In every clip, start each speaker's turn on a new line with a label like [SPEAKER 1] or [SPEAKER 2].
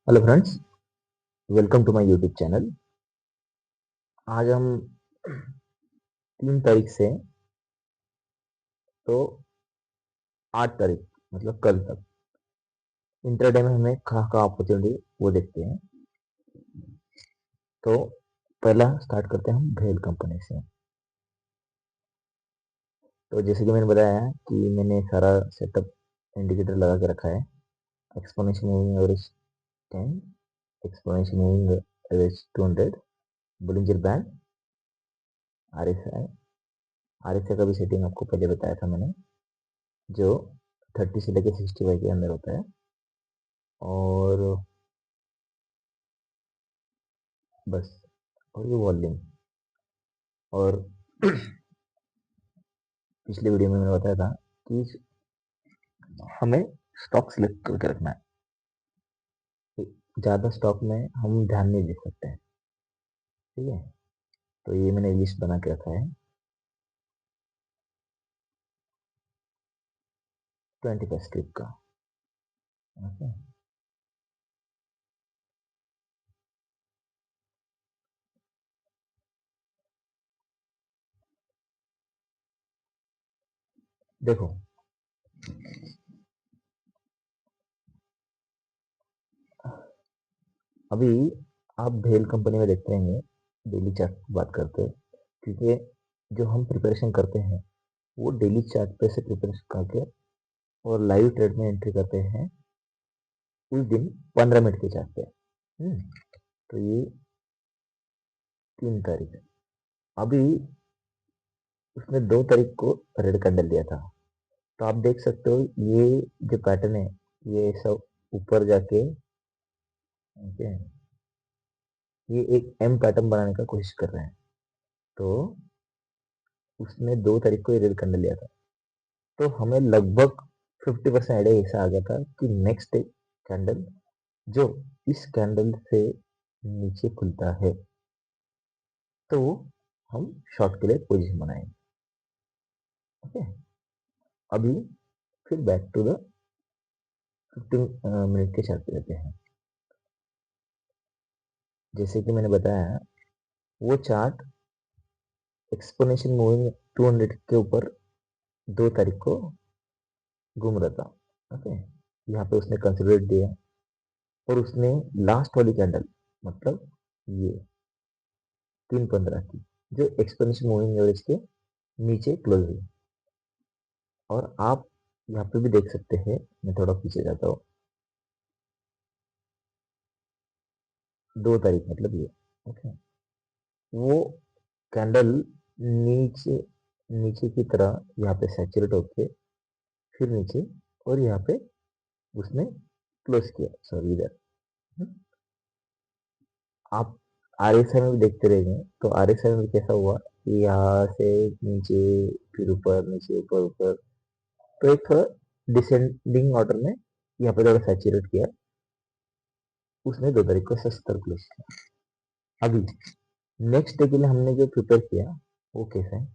[SPEAKER 1] Hello friends, welcome to my YouTube channel. आज हम 3 तारीख से तो 8 तारीख मतलब कल तक इंटरडे में हमें कहाँ कहाँ अपॉर्चुनिटी वो देखते हैं। तो पहला स्टार्ट करते हैं हम भेल कंपनी से। तो जैसे कि मैंने बताया कि मैंने सारा सेटअप इंडिकेटर लगा के रखा है। Exponential moving average 10, exponential moving average 200, Bollinger band, RSI. RSI का भी सेटिंग आपको पहले बताया था मैंने, जो 30 से लेकर 65 के अंदर होता है। और बस, और ये वॉल्यूम। और पिछले वीडियो में मैंने बताया था कि हमें स्टॉक सिलेक्ट करके रखना है। ज़्यादा स्टॉक में हम ध्यान नहीं दे सकते हैं। ठीक है, तो ये मैंने लिस्ट बना के रखा है 25 स्क्रिप्ट का। ओके, देखो अभी आप भेल कंपनी में देखते रहेंगे, डेली चार्ट की बात करते हैं, क्योंकि जो हम प्रिपरेशन करते हैं वो डेली चार्ट पे से प्रिपरेशन करके और लाइव ट्रेड में एंट्री करते हैं उस दिन 15 मिनट के चार्ट पे। तो ये 3 तारीख, अभी उसने 2 तारीख को रेड कैंडल दिया था। तो आप देख सकते हो ये जो पैटर्न है, ये सब ऊपर जाके, ओके, ये एक एम पैटर्न बनाने का कोशिश कर रहे हैं। तो उसने 2 तारीख को ये रेड कैंडल लिया था। तो हमें लगभग 50% आइडिया ऐसा आ गया था कि नेक्स्ट कैंडल जो इस कैंडल से नीचे खुलता है तो हम शॉर्ट के लिए पोजीशन बनाएंगे। ओके, अभी फिर बैक टू द 15 मिनट के चार्ट पे लेते हैं। जैसे कि मैंने बताया, वो चार्ट एक्सपोनेंशियल मूविंग 200 के ऊपर 2 तारीख को घूम रहा था। ओके, यहाँ पे उसने कंसिडरेट दिया और उसने लास्ट वाली कैंडल, मतलब ये 315 की, जो एक्सपोनेंशियल मूविंग एवरेज के नीचे क्लोज हुई। और आप यहाँ पे भी देख सकते हैं, मैं थोड़ा पीछे जाता हूँ, 2 तारीख मतलब ये। ओके, वो कैंडल नीचे नीचे की तरह यहाँ पे सैचुरेट होके फिर नीचे, और यहाँ पे उसने क्लोज किया, सॉरी इधर। आप आरएसआई में भी देखते रहेंगे, तो आरएसआई में कैसा हुआ कि यहाँ से नीचे, फिर ऊपर नीचे ऊपर ऊपर, तो एक थोड़ा डिसेंडिंग ऑर्डर में यहाँ पे थोड़ा सैचुरेट किया। उसने 2 तारीख को 70 क्लोज किया। अभी नेक्स्ट डे के लिए हमने जो प्रिपेयर किया वो कैसा है,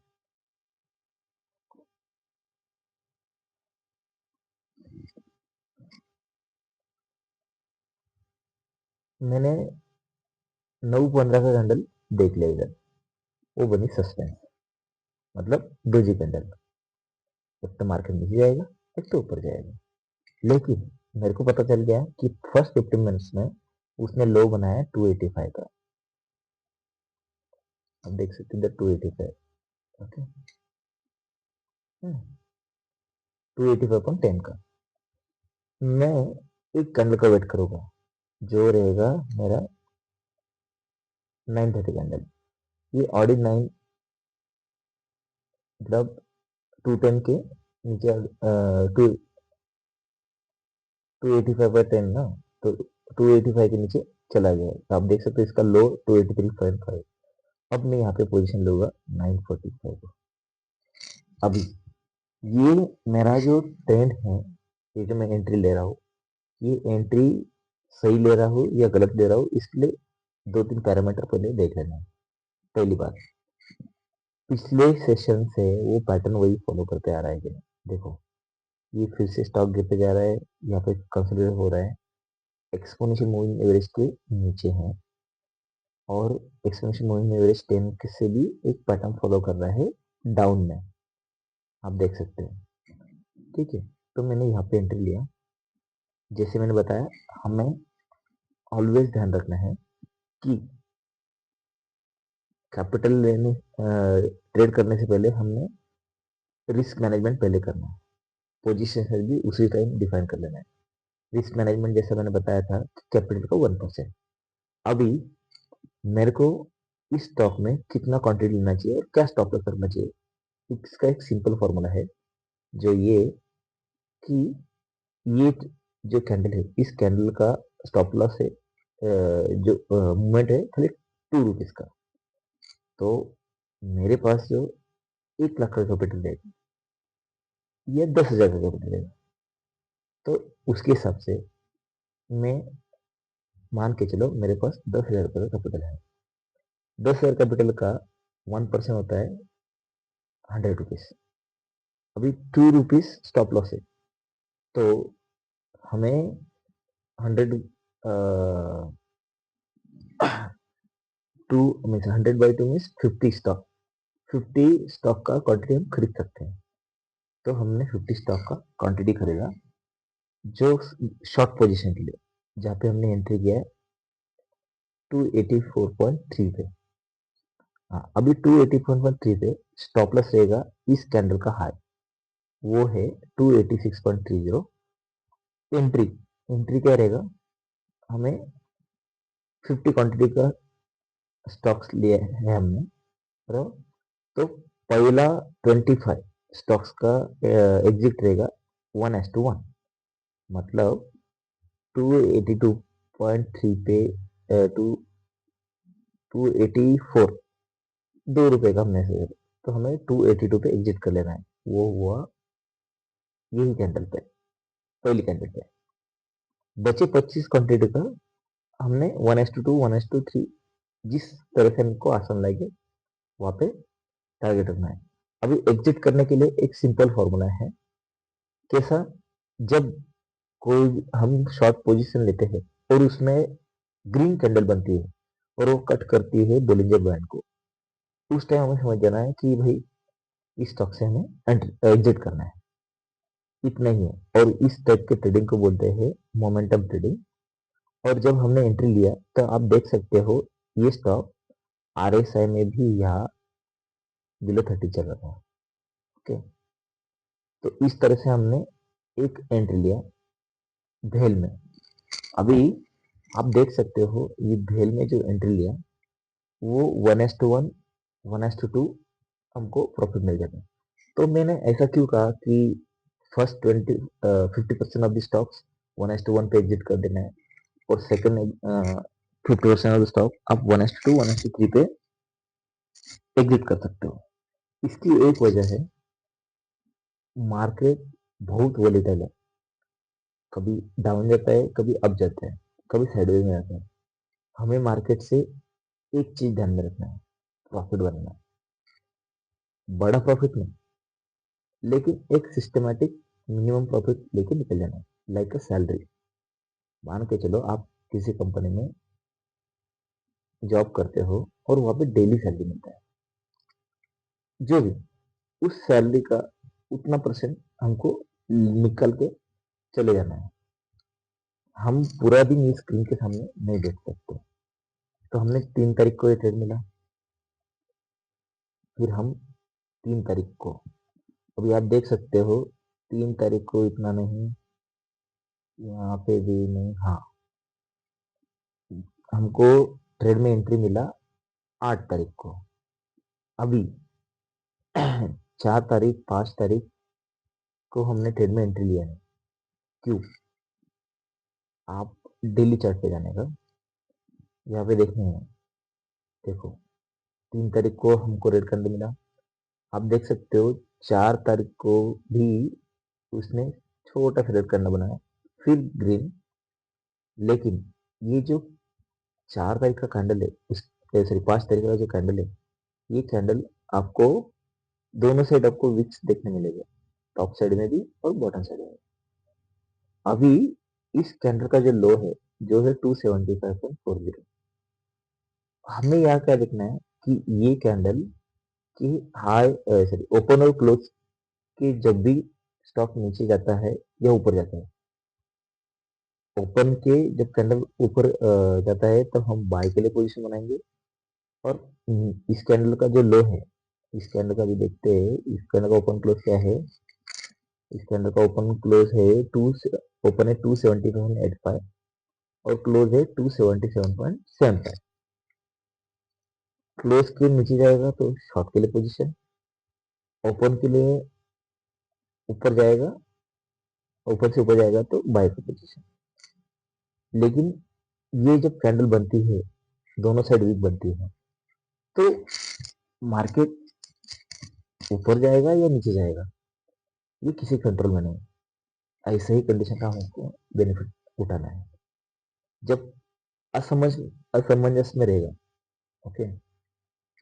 [SPEAKER 1] मैंने 9:15 का कैंडल देख लिया इधर, वो बनी सस्पेंस, मतलब डोजी कैंडल। एक तो मार्केट नीचे जाएगा, एक तो ऊपर जाएगा। लेकिन मेरे को पता चल गया कि फर्स्ट 15 मिनट्स में उसने लो बनाया 285 का। आप देख सकते हैं इधर 285। ओके, 285.10 का। मैं एक कैंडल का वेट करूंगा, जो रहेगा मेरा 9:30 कैंडल। ये ऑडी 9, मतलब 210 के नीचे, 285/10 ना, तो 285 के नीचे चला गया। तो आप देख सकते हो इसका लो 283.5। अब मैं यहाँ पे पोजीशन लूंगा 945। अभी ये मेरा जो ट्रेंड है, ये जो मैं एंट्री ले रहा हूँ, ये एंट्री सही ले रहा हूँ या गलत ले रहा हूँ, इसलिए 2-3 पैरामीटर पहले देख लेना है। पहली बात, पिछले सेशन से वो पैटर्न वही फॉलो करते आ रहा है कि नहीं। देखो, ये फिर से स्टॉक गिरते जा रहा है, यहाँ पे कंसिडर हो रहा है, एक्सपोनेंशियल मूविंग एवरेज के नीचे है और एक्सपोनेंशियल मूविंग एवरेज 10 से भी एक पैटर्न फॉलो कर रहा है डाउन में, आप देख सकते हैं। ठीक है, तो मैंने यहाँ पे एंट्री लिया। जैसे मैंने बताया, हमें ऑलवेज ध्यान रखना है कि कैपिटल लेने ट्रेड करने से पहले हमने रिस्क मैनेजमेंट पहले करना है, पोजीशन भी उसी टाइम डिफाइन कर लेना है। रिस्क मैनेजमेंट जैसा मैंने बताया था, कैपिटल का 1%। अभी मेरे को इस स्टॉक में कितना क्वांटिटी लेना चाहिए और क्या स्टॉप लॉस रखना चाहिए, इसका एक सिंपल फॉर्मूला है, जो ये कि ये जो कैंडल है, इस कैंडल का स्टॉप लॉस है जो मूवमेंट है खाली 2 रुपीज का। तो मेरे पास जो 1 लाख का कैपिटल है या 10,000 का कैपिटल है, तो उसके हिसाब से मैं मान के चलो मेरे पास 10,000 रुपये का कैपिटल है। 10,000 कैपिटल का 1% होता है 100 रुपीज। अभी 2 रुपीज स्टॉप लॉस है, तो हमें 100 टू मीन्स 100/2 मीन्स 50 स्टॉक का क्वांटिटी हम खरीद सकते हैं। तो हमने 50 स्टॉक का क्वांटिटी खरीदा जो शॉर्ट पोजीशन के लिए, जहाँ पे हमने एंट्री किया है 284.3 पे। हाँ, अभी 284.3 पे स्टॉप लॉस रहेगा इस कैंडल का हाई, वो है 286.30। एंट्री एंट्री क्या रहेगा, हमें 50 क्वांटिटी का स्टॉक्स लिया है हमने, बराबर। तो पहला 25 स्टॉक्स का एग्जिट रहेगा 1:1, मतलब 282.3 पे टू 284, 2 रुपए का हमने से, तो हमें 282 पे एग्जिट कर लेना है। वो हुआ यही कैंडल पे, पहली कैंडल पे। बचे 25 क्वांटिटी का हमने 1:2 1:3 जिस तरह से हमको आसान लगे वहां पे टारगेट रखना है। अभी एग्जिट करने के लिए एक सिंपल फॉर्मूला है। कैसा, जब कोई हम शॉर्ट पोजीशन लेते हैं और उसमें ग्रीन कैंडल बनती है और वो कट करती है बोलिंजर बैंड को, उस टाइम हमें समझ जाना है कि भाई इस स्टॉक से हमें एग्जिट करना है, इतना ही है। और इस टाइप के ट्रेडिंग को बोलते हैं मोमेंटम ट्रेडिंग। और जब हमने एंट्री लिया तो आप देख सकते हो ये स्टॉक RSI में भी यहाँ बिलो 30 चल रहा था। ओके, तो इस तरह से हमने एक एंट्री लिया भेल में। अभी आप देख सकते हो ये भेल में जो एंट्री लिया वो 1:1 1:2 हमको प्रॉफिट मिल जाता है। तो मैंने ऐसा क्यों कहा कि फर्स्ट 50% ऑफ द स्टॉक्स 1:1 पे एग्जिट कर देना है और सेकंड 50% ऑफ द स्टॉक आप 1:2 1:3 पे एग्जिट कर सकते हो। इसकी एक वजह है, मार्केट बहुत वोलेटाइल है, कभी डाउन जाता है, कभी अप जाता है, कभी साइडवेज में आता है। हमें मार्केट से एक चीज ध्यान में रखना है, प्रॉफिट बनाना है। बड़ा प्रॉफिट नहीं, लेकिन एक सिस्टमेटिक मिनिमम प्रॉफिट लेके निकल जाना है, लाइक अ सैलरी। मान के चलो आप किसी कंपनी में जॉब करते हो और वहां पे डेली सैलरी मिलता है, जो भी उस सैलरी का उतना परसेंट हमको निकल के चले जाना है। हम पूरा दिन ये स्क्रीन के सामने नहीं देख सकते। तो हमने 3 तारीख को ये ट्रेड मिला, फिर हम 3 तारीख को, अभी आप देख सकते हो 3 तारीख को इतना नहीं, यहाँ पे भी नहीं, हाँ हमको ट्रेड में एंट्री मिला 8 तारीख को। अभी 4 तारीख 5 तारीख को हमने ट्रेड में एंट्री लिया है। क्यों, आप डेली चार्ट पे जाने का, यहाँ पे देखने हैं, देखो 3 तारीख को हमको रेड कैंडल मिला, आप देख सकते हो 4 तारीख को भी उसने छोटा सा रेड कैंडल बनाया, फिर ग्रीन। लेकिन ये जो 4 तारीख का कैंडल है, इस सॉरी 5 तारीख का जो कैंडल है, ये कैंडल आपको दोनों साइड आपको विक्स देखने मिलेगा, टॉप साइड में भी और बॉटम साइड में। अभी इस कैंडल का जो लो है जो है 275.40। हमें यहाँ क्या देखना है कि ये कैंडल की हाई सॉरी ओपन और क्लोज के जब भी स्टॉक नीचे जाता है या ऊपर जाता है, ओपन के जब कैंडल ऊपर जाता है तब हम बाय के लिए पोजीशन बनाएंगे। और इस कैंडल का जो लो है, इस कैंडल का भी देखते हैं, इस कैंडल का ओपन क्लोज क्या है। इस कैंडल का ओपन क्लोज है ओपन है 277.85 और क्लोज है 277.75। क्लोज के नीचे जाएगा तो शॉर्ट के लिए पोजीशन, ओपन के लिए ऊपर जाएगा, ऊपर से ऊपर जाएगा तो बाय की पोजीशन। लेकिन ये जब कैंडल बनती है, दोनों साइड वीक बनती है, तो मार्केट ऊपर जाएगा या नीचे जाएगा ये किसी कंट्रोल में नहीं। ऐसे ही कंडीशन का हमको बेनिफिट उठाना है। जब असमझ असमंजस में रहेगा, ओके,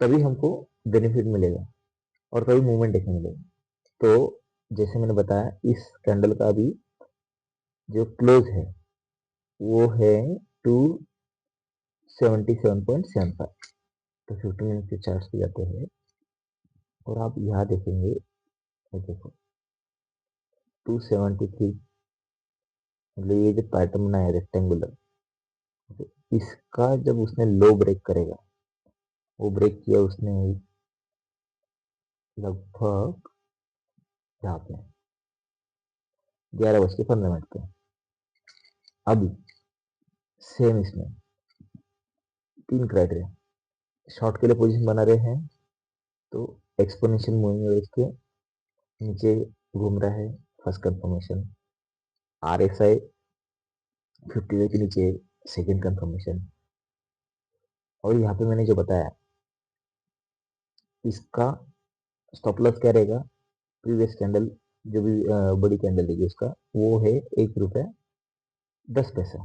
[SPEAKER 1] तभी हमको बेनिफिट मिलेगा और तभी मूवमेंट देखने मिलेगा। तो जैसे मैंने बताया, इस कैंडल का भी जो क्लोज है वो है 277.75। तो 15 मिनट के चार्ट पे जाते हैं और आप यहाँ देखेंगे, ये देखो 273, मतलब ये जो पैटर्न बना है रेक्टेंगुलर, इसका जब उसने लो ब्रेक करेगा, वो ब्रेक किया उसने लगभग यहाँ पे 11:15 पे। अभी सेम इसमें तीन क्राइटेरिया, शॉर्ट के लिए पोजीशन बना रहे हैं तो एक्सपोनेंशियल मूविंग एवरेज के नीचे घूम रहा है, फर्स्ट कंफर्मेशन। RSI 50 के नीचे सेकंड कंफर्मेशन। और यहाँ पे मैंने जो बताया, इसका स्टॉप लॉस क्या रहेगा, प्रीवियस कैंडल जो भी बड़ी कैंडल देगी उसका वो है ₹1.10।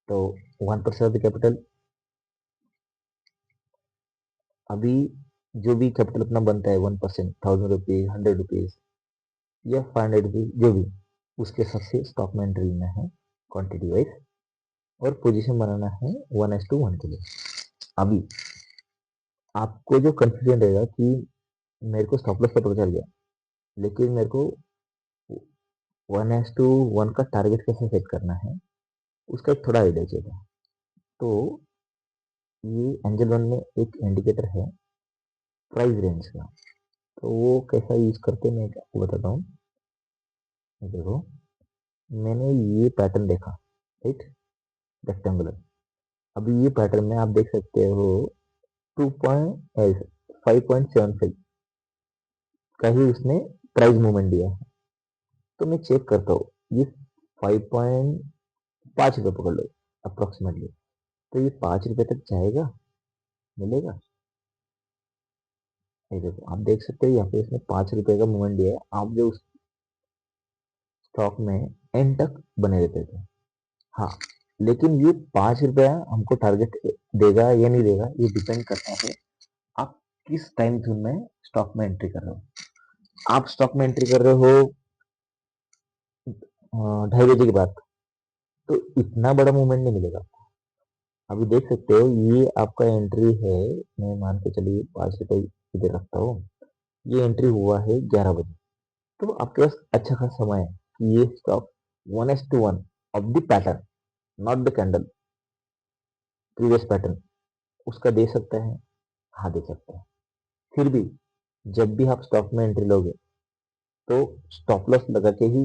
[SPEAKER 1] तो 1% ऑफ द कैपिटल, अभी जो भी कैपिटल अपना बनता है 1%, ₹1000, ₹100 या ₹500, जो भी, उसके हिसाब से स्टॉक में एंट्री लेना है क्वांटिटी वाइज, और पोजीशन बनाना है 1:1 के लिए। अभी आपको जो कंफ्यूजन रहेगा कि मेरे को स्टॉप लॉस का पता चल गया, लेकिन मेरे को 1:1 का टारगेट कैसे सेट करना है उसका एक थोड़ा आइडिया चाहिए। तो ये एंजल वन में एक इंडिकेटर है प्राइस रेंज का, तो वो कैसा यूज करते मैं आपको बताता हूँ। देखो, मैंने ये पैटर्न देखा, राइट, रेक्टेंगुलर। अभी ये पैटर्न में आप देख सकते हो 5.75 का ही उसने प्राइस मूवमेंट दिया है। तो मैं चेक करता हूँ, ये 5.5 रुपये पकड़ लो अप्रोक्सीमेटली, तो ये 5 रुपये तक जाएगा, मिलेगा। ये देखो, आप देख सकते हो यहाँ पे इसने 5 रुपये का मूवमेंट दिया है। आप जो उस स्टॉक में एंड तक बने रहते थे, हाँ, लेकिन ये 5 रुपया हमको टारगेट देगा या नहीं देगा, ये डिपेंड करता है आप किस टाइम जोन में स्टॉक में एंट्री कर रहे हो। आप स्टॉक में एंट्री कर रहे हो 2:30 बजे के बाद, तो इतना बड़ा मूवमेंट नहीं मिलेगा। अभी देख सकते हो ये आपका एंट्री है, मैं मान के चलिए 5 रुपये इधर रखता हूँ, ये एंट्री हुआ है 11 बजे। तो आपके पास अच्छा खासा समय है कि ये stock 1:1 of the pattern, not the candle, previous pattern, उसका दे सकता है। हाँ, दे सकता है। फिर भी जब भी आप स्टॉक में एंट्री लोगे तो स्टॉप लॉस लगा के ही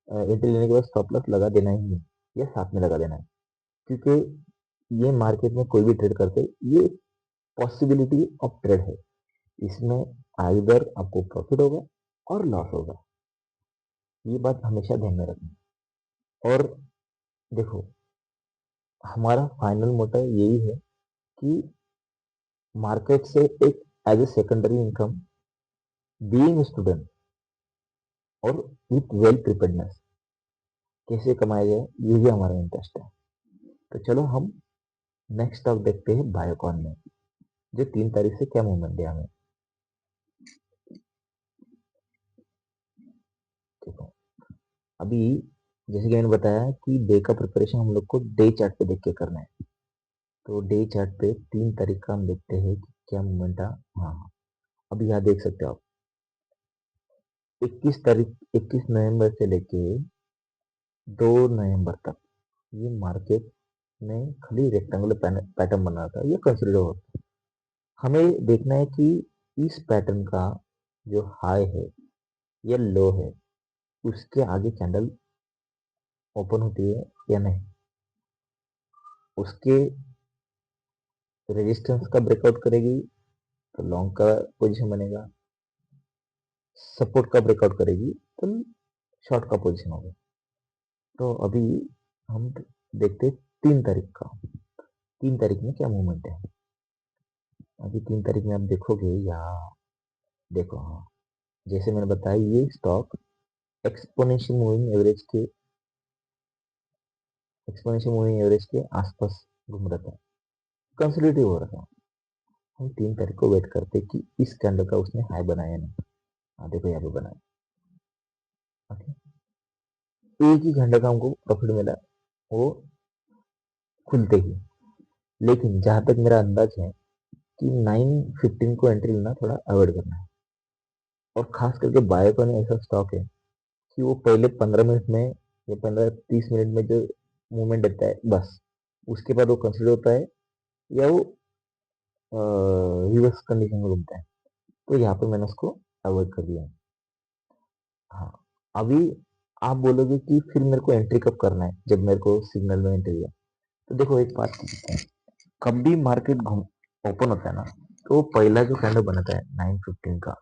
[SPEAKER 1] एंट्री लेने के बाद स्टॉप लॉस लगा देना ही है या साथ में लगा देना है, क्योंकि ये मार्केट में कोई भी ट्रेड करते, ये पॉसिबिलिटी ऑफ ट्रेड है। इसमें आइदर आपको प्रॉफिट होगा और लॉस होगा, ये बात हमेशा ध्यान में रखना। और देखो, हमारा फाइनल मोटिव यही है कि मार्केट से एक as a secondary income, being student और विथ वेल प्रिपेयर्डनेस कैसे कमाया जाए, ये भी हमारा इंटरेस्ट है। तो चलो हम नेक्स्ट स्टॉक देखते हैं बायोकॉन में, जो 3 तारीख से क्या मूवमेंट दिया हमें। देखो, अभी जैसे कि मैंने बताया कि डे का प्रिपरेशन हम लोग को डे चार्ट पे देख के करना है। तो डे चार्ट पे 3 तारीख का हम देखते हैं कि क्या मूवमेंट आ। हाँ हाँ, अभी यहाँ देख सकते हो आप 21 नवंबर से लेके 2 नवंबर तक ये मार्केट में खाली रेक्टेंगुलर पैटर्न बना था, ये कंसिडर होता है। हमें देखना है कि इस पैटर्न का जो हाई है या लो है उसके आगे कैंडल ओपन होती है या नहीं, उसके रेजिस्टेंस का ब्रेकआउट करेगी तो लॉन्ग का पोजीशन बनेगा, सपोर्ट का ब्रेकआउट करेगी तो शॉर्ट का पोजीशन होगा। तो अभी हम देखते हैं 3 तारीख का। 3 तारीख में क्या मूवमेंट है। अभी 3 तारीख में आप देखोगे यहाँ, देखो हाँ, जैसे मैंने बताया ये स्टॉक एक्सपोनेंशियल मूविंग एवरेज के आसपास घूम रहा था, कंसोलिडेटिव हो रहा था। हम 3 तारीख को वेट करते कि इस कैंडल का उसने हाई बनाया नहीं। हाँ देखो यहाँ पे बनाया। ओके, एक ही घंटा का हमको प्रॉफिट मिला वो खुलते ही। लेकिन जहां तक मेरा अंदाज है कि 9:15 को एंट्री लेना थोड़ा अवॉइड करना है। और खास करके बायोकॉन ऐसा स्टॉक है कि वो पहले 15 मिनट में या 15-30 मिनट में जो मूवमेंट देता है बस, उसके बाद वो कंसिडर होता है या वो रिवर्स कंडीशन में घूमता है। तो यहाँ पे मैंने उसको अवॉइड कर दिया। हाँ, अभी आप बोलोगे कि फिर मेरे को एंट्री कब करना है, जब मेरे को सिग्नल में एंट्री दिया। तो देखो एक बात, कब भी मार्केट ओपन होता है ना, तो पहला जो कैंडल बनाता है 9:15 का,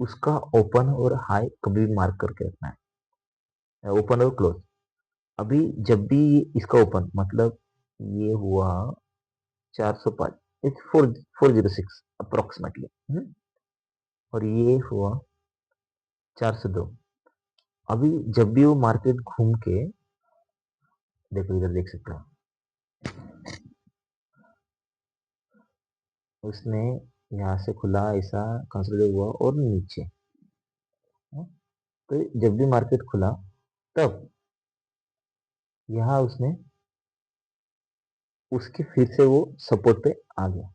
[SPEAKER 1] उसका ओपन और हाई कभी भी मार्क करके रखना है, ओपन और क्लोज। अभी जब भी इसका ओपन मतलब ये हुआ 405, इट्स 406 अप्रोक्सीमेटली, और ये हुआ 402। अभी जब भी वो मार्केट घूम के, देखो इधर देख सकते हो, उसने यहाँ से खुला ऐसा कंसिडर हुआ और नीचे, तो जब भी मार्केट खुला तब यहाँ उसने उसके फिर से वो सपोर्ट पे आ गया।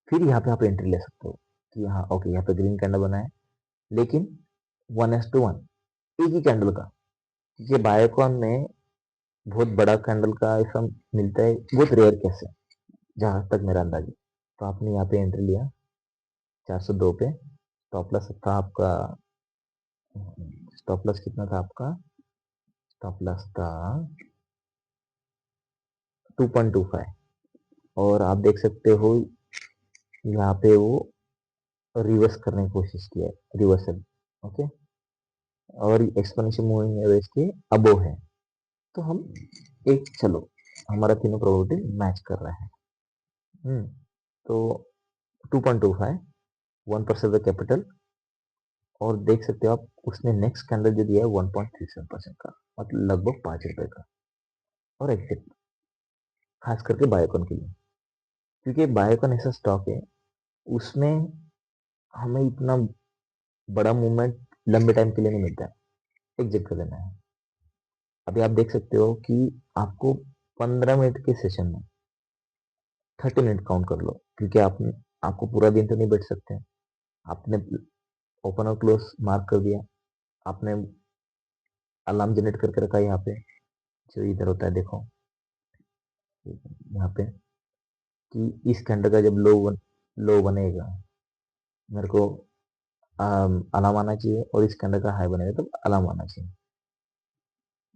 [SPEAKER 1] फिर यहाँ पे आप एंट्री ले सकते हो कि हाँ ओके, यहाँ पे ग्रीन कैंडल बना है, लेकिन 1:1 एक ही कैंडल का। ये बायोकॉन में बहुत बड़ा कैंडल का ऐसा मिलता है, बहुत रेयर केस है जहां तक मेरा अंदाजा। तो आपने यहाँ पे एंट्री लिया 402 पे, स्टॉप लॉस था आपका, स्टॉप लॉस कितना था आपका, स्टॉप लॉस था 2.25। और आप देख सकते हो यहाँ पे वो रिवर्स करने की कोशिश किया है, रिवर्सल। ओके, और एक्सपोनेंशियल मूविंग एवरेज के अबोव है। तो हम एक, चलो हमारा तीनों प्रोबेबिलिटी मैच कर रहा है। तो 2.25, 1% कैपिटल, और देख सकते हो आप उसने नेक्स्ट कैंडल जो दिया है 1.37% का, मतलब लगभग 5 रुपए का। और एग्जिट खास करके बायोकॉन के लिए, क्योंकि बायोकॉन ऐसा स्टॉक है उसमें हमें इतना बड़ा मूवमेंट लंबे टाइम के लिए नहीं मिलता है, एग्जिट कर लेना है। अभी आप देख सकते हो कि आपको 15 मिनट के सेशन में 30 मिनट काउंट कर लो, क्योंकि आपको पूरा दिन तो नहीं बैठ सकते। आपने ओपन और क्लोज मार्क कर दिया, आपने अलार्म जनरेट करके रखा है यहाँ पे, जो इधर होता है देखो यहाँ पे, कि इस कैंडल का जब लो बनेगा मेरे को अलार्म आना चाहिए, और इस कैंडल का हाई बनेगा तो अलार्म आना चाहिए।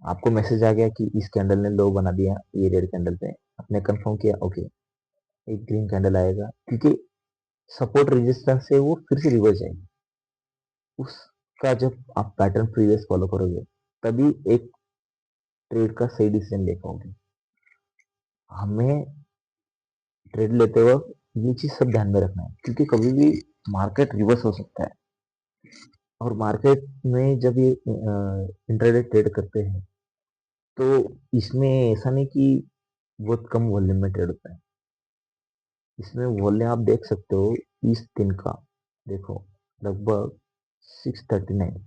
[SPEAKER 1] आपको मैसेज आ गया कि इस कैंडल ने लो बना दिया ये रेड कैंडल पे, आपने कंफर्म किया, ओके एक ग्रीन कैंडल आएगा, क्योंकि सपोर्ट रेजिस्टेंस से वो फिर से रिवर्स जाएगी। उसका जब आप पैटर्न प्रीवियस फॉलो करोगे तभी एक ट्रेड का सही डिसीजन ले पाओगे। हमें ट्रेड लेते वक्त ये चीज सब ध्यान में रखना है, क्योंकि कभी भी मार्केट रिवर्स हो सकता है। और मार्केट में जब ये इंट्राडे ट्रेड करते हैं तो इसमें ऐसा नहीं कि बहुत कम वॉल्यूम में ट्रेड होता है। इसमें वॉल्यूम आप देख सकते हो इस दिन का, देखो लगभग 639,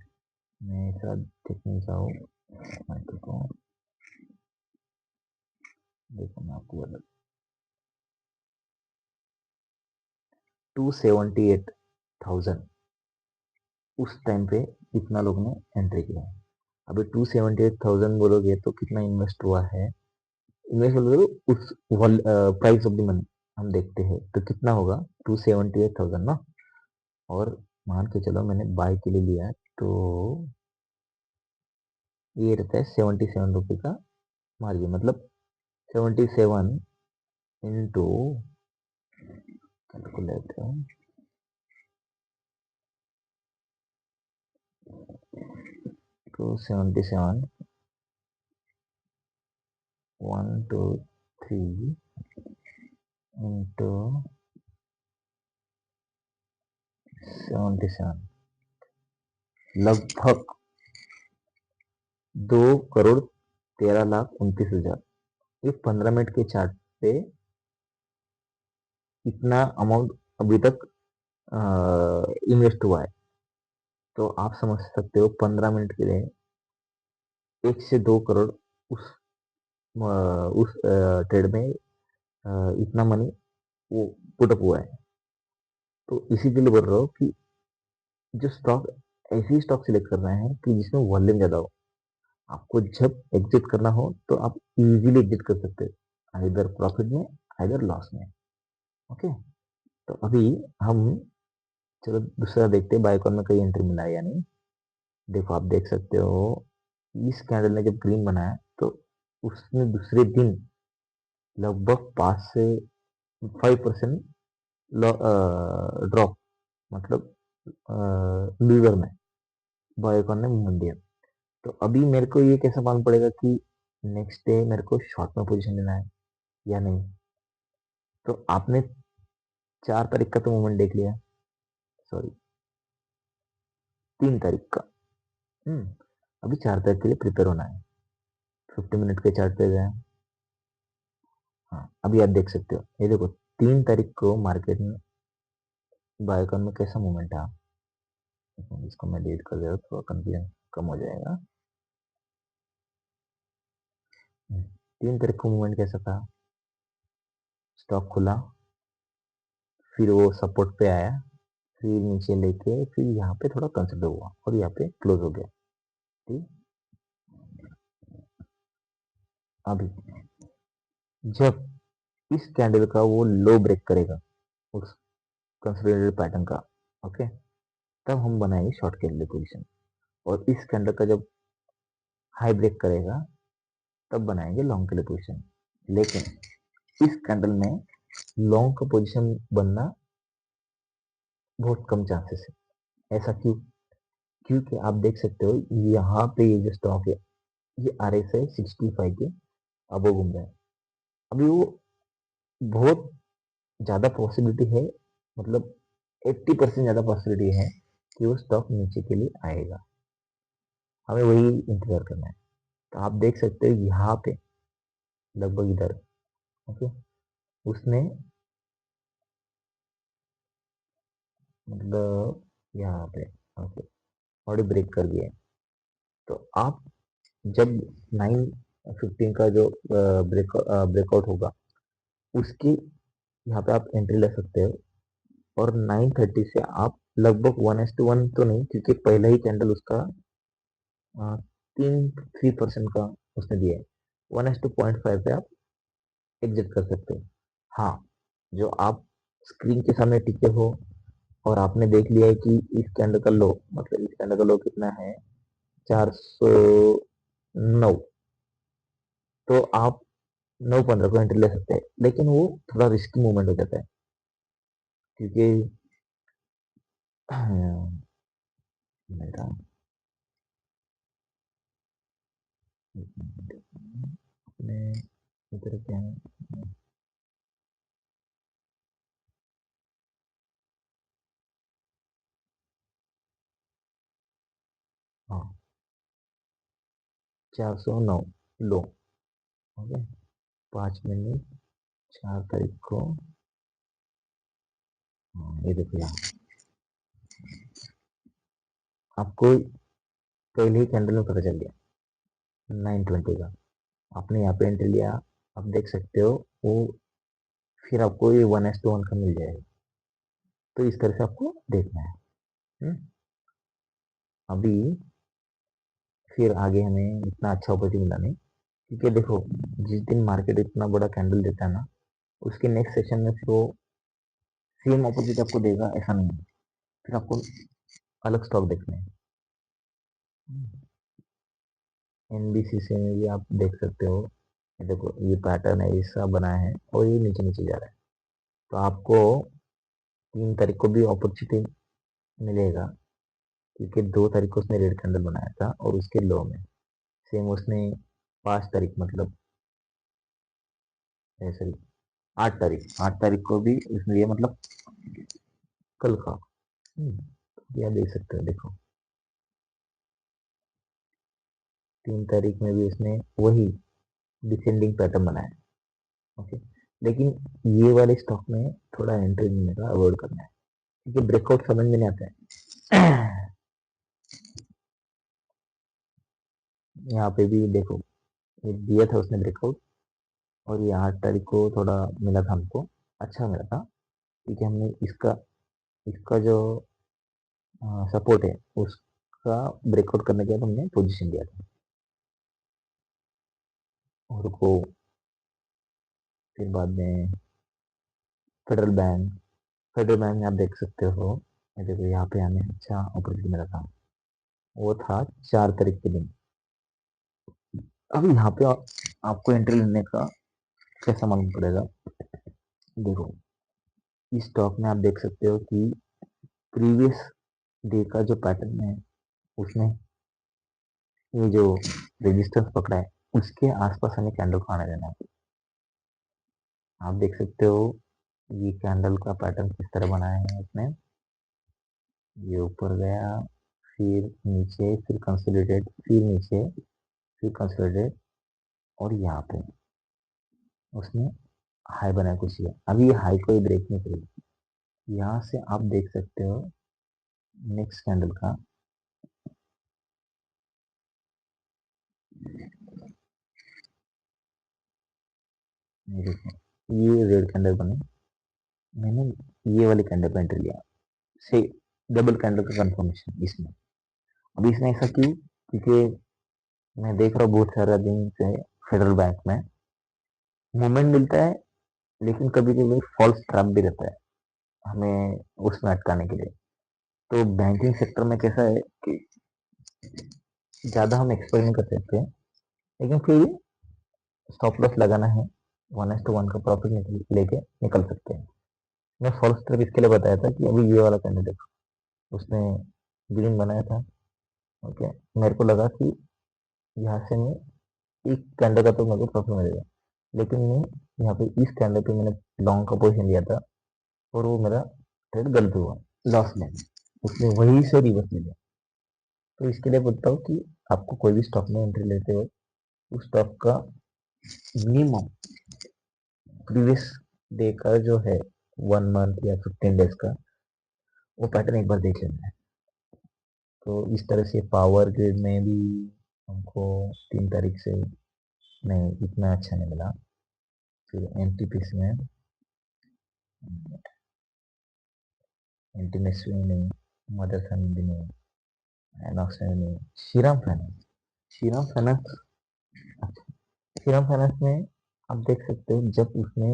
[SPEAKER 1] मैं ऐसा देखने चाहूँ देखो देखो मैं आपको बता, 278,000 उस टाइम पे कितना लोगों ने एंट्री किया है। अभी 278,000 बोलोगे तो कितना इन्वेस्ट हुआ है, इन्वेस्ट बोलोगे तो उस प्राइस ऑफ द मनी हम देखते हैं तो कितना होगा, 278,000 ना। और मान के चलो मैंने बाय के लिए लिया है, तो ये रहता है 77 रुपये का मार्जिन, मतलब 77 इंटू, कैलकुलेट, 277, 123 इंटू 77, लगभग 2,13,29,000। ये 15 मिनट के चार्ट पे इतना अमाउंट अभी तक इन्वेस्ट हुआ है। तो आप समझ सकते हो 15 मिनट के लिए 1 से 2 करोड़ उस उस ट्रेड में इतना मनी वो पुटअप हुआ है। तो इसी के लिए बोल रहा हूँ कि जो स्टॉक, ऐसी स्टॉक सिलेक्ट करना है कि जिसमें वॉल्यूम ज्यादा हो। आपको जब एग्जिट करना हो तो आप इजीली एग्जिट कर सकते हो, आइदर प्रॉफिट में आइदर लॉस में। ओके, तो अभी हम चलो दूसरा देखते हैं, बायोकॉन में कहीं एंट्री मिला है या नहीं। देखो आप देख सकते हो, इस कैंडल ने जब ग्रीन बनाया तो उसने दूसरे दिन लगभग 5 से 5% ड्रॉप, मतलब लीवर में बायोकॉन ने मूवमेंट दिया। तो अभी मेरे को ये कैसे मालूम पड़ेगा कि नेक्स्ट डे मेरे को शॉर्ट में पोजीशन लेना है या नहीं। तो आपने 4 तारीख का तो मूवमेंट देख लिया, सॉरी 3 तारीख का। हम्म, अभी 4 तारीख के लिए प्रिपेयर होना है। 50 मिनट के चार्ट पे गए। हाँ, अभी आप देख सकते हो, ये देखो 3 तारीख को मार्केट में बायोकॉन में कैसा मूवमेंट था। इसको मैं डिलीट कर दे रहा हूँ, थोड़ा कंफ्यूजन कम हो जाएगा। 3 तारीख को मूवमेंट कैसा था, स्टॉक खुला, फिर वो सपोर्ट पे आया, फिर नीचे लेके फिर यहाँ पे थोड़ा कंसिडर हुआ और यहाँ पे क्लोज हो गया। ठीक, अभी जब इस कैंडल का वो लो ब्रेक करेगा उस कंसोलिडेटेड पैटर्न का, ओके, तब हम बनाएंगे शॉर्ट के लिए पोजीशन। और इस कैंडल का जब हाई ब्रेक करेगा तब बनाएंगे लॉन्ग के लिए पोजीशन। लेकिन इस कैंडल में लॉन्ग का पोजीशन बनना बहुत कम चांसेस है। ऐसा क्यों? क्योंकि आप देख सकते हो यहाँ पे ये जो स्टॉक है, ये RSI 65 के अब घूम रहा है। अभी वो बहुत ज्यादा पॉसिबिलिटी है, मतलब 80% ज्यादा पॉसिबिलिटी है कि वो स्टॉक नीचे के लिए आएगा। हमें वही इंतजार करना है। तो आप देख सकते हो यहाँ पे लगभग इधर, ओके, उसने मतलब यहाँ पे, ओके, बॉडी ब्रेक कर दिया है। तो आप जब 9:15 का जो ब्रेकआउट होगा उसकी यहाँ पे आप एंट्री ले सकते हो। और 9:30 से आप लगभग 1:1 तो नहीं, क्योंकि पहला ही कैंडल उसका 3% का उसने दिया है, 1:0.5 पे आप एग्जिट कर सकते हो। हाँ, जो आप स्क्रीन के सामने टिके हो और आपने देख लिया है कि इस कैंडल का लो, मतलब इस कैंडल का लो कितना है, 409, तो आप 9:15 को एंट्री ले सकते हैं। लेकिन वो थोड़ा रिस्की मूवमेंट हो जाता है, क्योंकि मेरा अपने इधर क्या है, हाँ 409 लो, ओके, 5 मिनट, 4 तारीख को, हाँ, ये देखो यहाँ आपको पहले ही कैंडल में पता चल गया। 920 का आपने यहाँ पे एंट्री लिया, आप देख सकते हो वो, फिर आपको ये 1:1 का मिल जाएगा। तो इस तरह से आपको देखना है। हम्म, अभी फिर आगे हमें इतना अच्छा अपॉर्चुनिटी मिला नहीं, क्योंकि देखो जिस दिन मार्केट इतना बड़ा कैंडल देता है ना, उसके नेक्स्ट सेशन में फिर वो सेम अपॉर्चुनिटी आपको देगा ऐसा नहीं है, फिर आपको अलग स्टॉक देखने हैं। एनबीसीसी में भी आप देख सकते हो, ये देखो ये पैटर्न है ऐसा बना है और ये नीचे नीचे जा रहा है। तो आपको 3 तारीख को भी अपॉर्चुनिटी मिलेगा, क्योंकि 2 तारीख को उसने रेड कैंडल बनाया था और उसके लो में सेम उसने 5 तारीख मतलब सॉरी 8 तारीख को भी उसने ये मतलब कल का। ये आप देख सकते हो, देखो 3 तारीख में भी उसने वही डिसेंडिंग पैटर्न बनाया। ओके, लेकिन ये वाले स्टॉक में थोड़ा एंट्री लेने का अवॉइड करना है, क्योंकि ब्रेकआउट समझ में नहीं आता है। यहाँ पे भी देखो ये दिया था उसने ब्रेकआउट, और ये 8 तारीख को थोड़ा मिला था हमको, अच्छा मिला था, क्योंकि हमने इसका इसका जो सपोर्ट है उसका ब्रेकआउट करने के बाद हमने पोजीशन लिया था। और को फिर बाद में फेडरल बैंक, फेडरल बैंक में आप देख सकते हो, ये देखो यहाँ पे हमें अच्छा अपॉर्चुनिटी मिला था, वो था 4 तारीख के दिन। अब यहाँ पे आपको एंट्री लेने का कैसा मालूम पड़ेगा, देखो इस स्टॉक में आप देख सकते हो कि प्रीवियस डे का जो पैटर्न है उसने ये जो रेजिस्टेंस पकड़ा है उसके आसपास हमें कैंडल को आने देना है। आप देख सकते हो ये कैंडल का पैटर्न किस तरह बनाया है उसने, ये ऊपर गया, फिर नीचे, फिर कंसोलिडेट, फिर नीचे, फिर कंसोलिडेट, और यहाँ पे उसने हाई बनाया कुछ ये, अभी ये हाई को ही ब्रेक नहीं करेगी। यहाँ से आप देख सकते हो नेक्स्ट कैंडल का, ये देखो ये रेड कैंडल बने, मैंने ये वाले कैंडल पे एंट्री लिया, से डबल कैंडल का कंफर्मेशन इसमें। अभी इसने ऐसा क्यों, क्योंकि मैं देख रहा हूँ बहुत सारा दिन से फेडरल बैंक में मूवमेंट मिलता है, लेकिन कभी कभी फॉल्स ट्रैप भी रहता है हमें उसमें अटकाने के लिए। तो बैंकिंग सेक्टर में कैसा है कि ज़्यादा हम एक्सपेक्ट नहीं कर सकते, लेकिन फिर भी स्टॉप लॉस लगाना है, 1:1 का प्रॉफिट लेके निकल सकते हैं। मैं फॉल्स ट्रैप इसके लिए बताया था कि अभी ये वाला कैंडिडेट उसने ग्रीन बनाया था। ओके, मेरे को लगा कि यहाँ से मैं एक कैंडल का तो मेरे को प्रॉफिट मिलेगा, लेकिन मैं यहाँ पे इस कैंडल पे मैंने लॉन्ग का पोजीशन लिया था और वो मेरा ट्रेड गलत हुआ, लॉस में, उसने वही से रिवर्स ले लिया। तो इसके लिए बोलता हूँ कि आपको कोई भी स्टॉक में एंट्री लेते हो, उस स्टॉक का मिनिमम प्रीवियस डे का जो है 1 मंथ या 15 डेज का वो पैटर्न एक बार देख लेना है। तो इस तरह से पावर ग्रिड में भी हमको 3 तारीख से नहीं इतना अच्छा नहीं मिला। फिर एनटीपीसी में, एनटीपीसी में नहीं, मदरसन भी नहीं, एनॉक्स में नहीं, Shriram finance, Shriram finance, Shriram finance में आप देख सकते हो जब उसने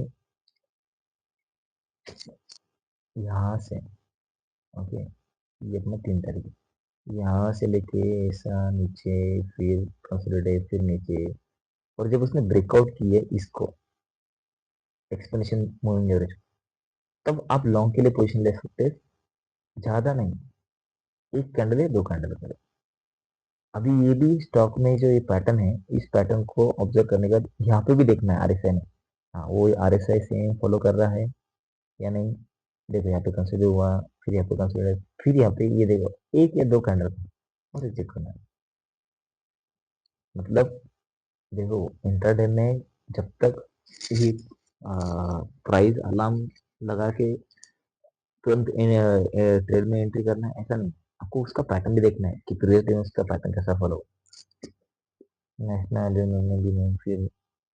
[SPEAKER 1] यहाँ से, ओके ये अपना 3 तारीख, यहाँ से लेके ऐसा नीचे, फिर कंसोलिडेट, फिर नीचे, और जब उसने ब्रेकआउट की है इसको एक्सपेंशन मूविंग एवरेज, तब आप लॉन्ग के लिए पोजीशन ले सकते हैं, ज्यादा नहीं, एक कैंडल या 2 कैंडल का। अभी ये भी स्टॉक में जो ये पैटर्न है, इस पैटर्न को ऑब्जर्व करने के बाद यहाँ पे भी देखना है आरएसआई में, हाँ वो आरएसआई सेम फॉलो कर रहा है या नहीं। देखो यहाँ पे कंसिडर हुआ, फिर यहाँ पे कंसिडर, फिर यहाँ पे ये देखो एक या 2 कैंडल और रिजेक्ट करना है। मतलब देखो इंट्राडे में जब तक ये प्राइस अलार्म लगा के तुरंत ट्रेड में एंट्री करना है ऐसा नहीं, आपको उसका पैटर्न भी देखना है कि प्रीवियस डे में उसका पैटर्न कैसा फॉलो। नेशनल उन्होंने भी नहीं, फिर